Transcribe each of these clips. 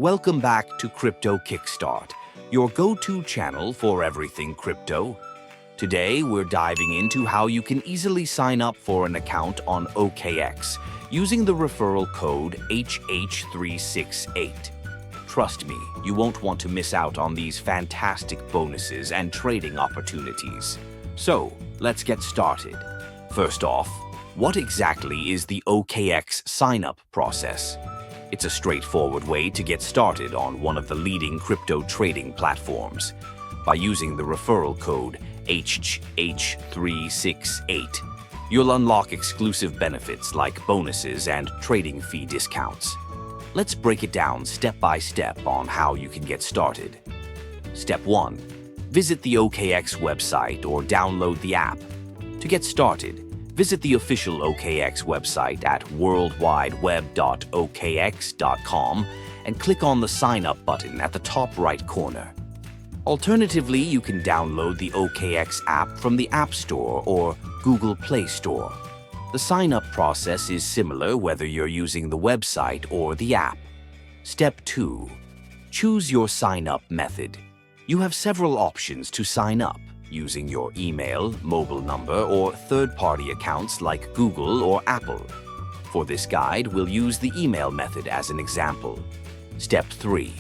Welcome back to Crypto Kickstart, your go-to channel for everything crypto. Today, we're diving into how you can easily sign up for an account on OKX using the referral code HH368. Trust me, you won't want to miss out on these fantastic bonuses and trading opportunities. So, let's get started. First off, what exactly is the OKX sign-up process? It's a straightforward way to get started on one of the leading crypto trading platforms. By using the referral code HH368, you'll unlock exclusive benefits like bonuses and trading fee discounts. Let's break it down step by step on how you can get started. Step 1. Visit the OKX website or download the app. To get started, visit the official OKX website at worldwideweb.okx.com and click on the Sign Up button at the top right corner. Alternatively, you can download the OKX app from the App Store or Google Play Store. The sign-up process is similar whether you're using the website or the app. Step 2. Choose your sign-up method. You have several options to sign up, using your email, mobile number, or third-party accounts like Google or Apple. For this guide, we'll use the email method as an example. Step 3.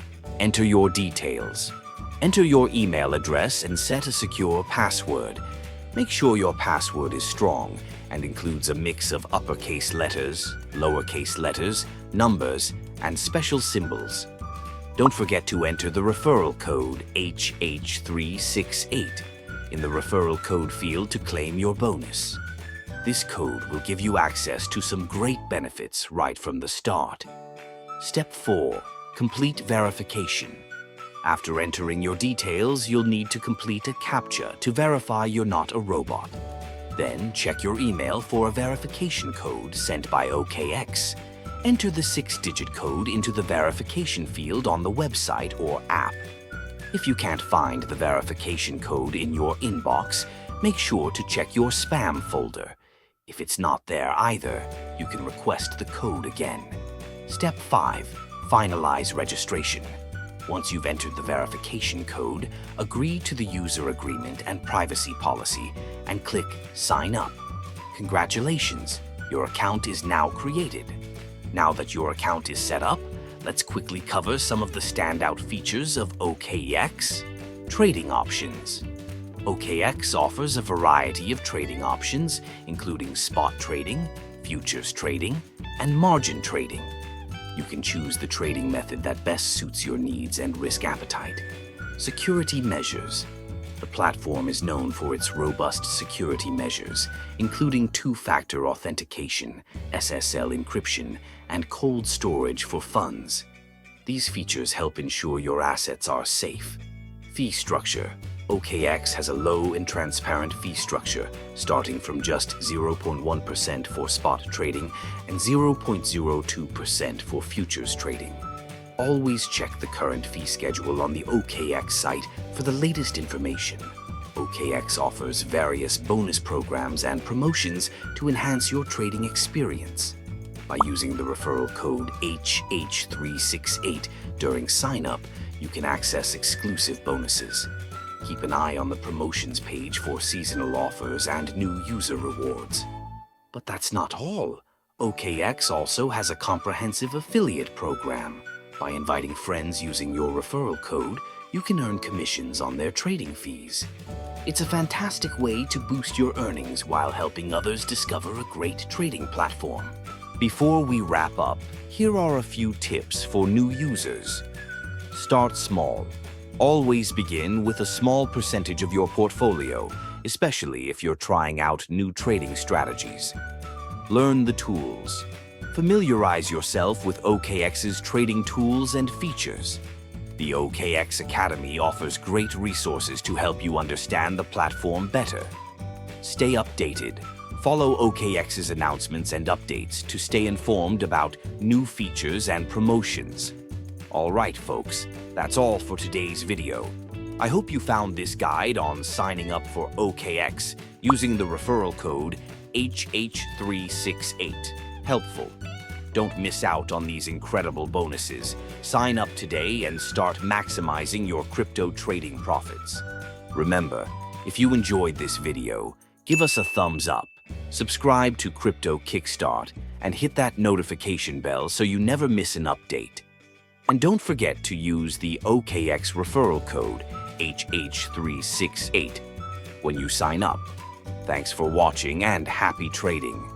Enter your details. Enter your email address and set a secure password. Make sure your password is strong and includes a mix of uppercase letters, lowercase letters, numbers, and special symbols. Don't forget to enter the referral code HH368 in the referral code field to claim your bonus. This code will give you access to some great benefits right from the start. Step 4. Complete verification. After entering your details, you'll need to complete a CAPTCHA to verify you're not a robot. Then check your email for a verification code sent by OKX. Enter the 6-digit code into the verification field on the website or app. If you can't find the verification code in your inbox, make sure to check your spam folder. If it's not there either, you can request the code again. Step 5. Finalize registration. Once you've entered the verification code, agree to the user agreement and privacy policy and click Sign Up. Congratulations, your account is now created. Now that your account is set up, let's quickly cover some of the standout features of OKX. Trading options. OKX offers a variety of trading options, including spot trading, futures trading, and margin trading. You can choose the trading method that best suits your needs and risk appetite. Security measures. The platform is known for its robust security measures, including two-factor authentication, SSL encryption, and cold storage for funds. These features help ensure your assets are safe. Fee structure. OKX has a low and transparent fee structure, starting from just 0.1% for spot trading and 0.02% for futures trading. Always check the current fee schedule on the OKX site for the latest information. OKX offers various bonus programs and promotions to enhance your trading experience. By using the referral code HH368 during sign-up, you can access exclusive bonuses. Keep an eye on the promotions page for seasonal offers and new user rewards. But that's not all. OKX also has a comprehensive affiliate program. By inviting friends using your referral code, you can earn commissions on their trading fees. It's a fantastic way to boost your earnings while helping others discover a great trading platform. Before we wrap up, here are a few tips for new users. Start small. Always begin with a small percentage of your portfolio, especially if you're trying out new trading strategies. Learn the tools. Familiarize yourself with OKX's trading tools and features. The OKX Academy offers great resources to help you understand the platform better. Stay updated. Follow OKX's announcements and updates to stay informed about new features and promotions. All right, folks, that's all for today's video. I hope you found this guide on signing up for OKX using the referral code HH368 helpful. Don't miss out on these incredible bonuses. Sign up today and start maximizing your crypto trading profits. Remember, if you enjoyed this video, give us a thumbs up, subscribe to Crypto Kickstart, and hit that notification bell so you never miss an update. And don't forget to use the OKX referral code HH368 when you sign up. Thanks for watching and happy trading.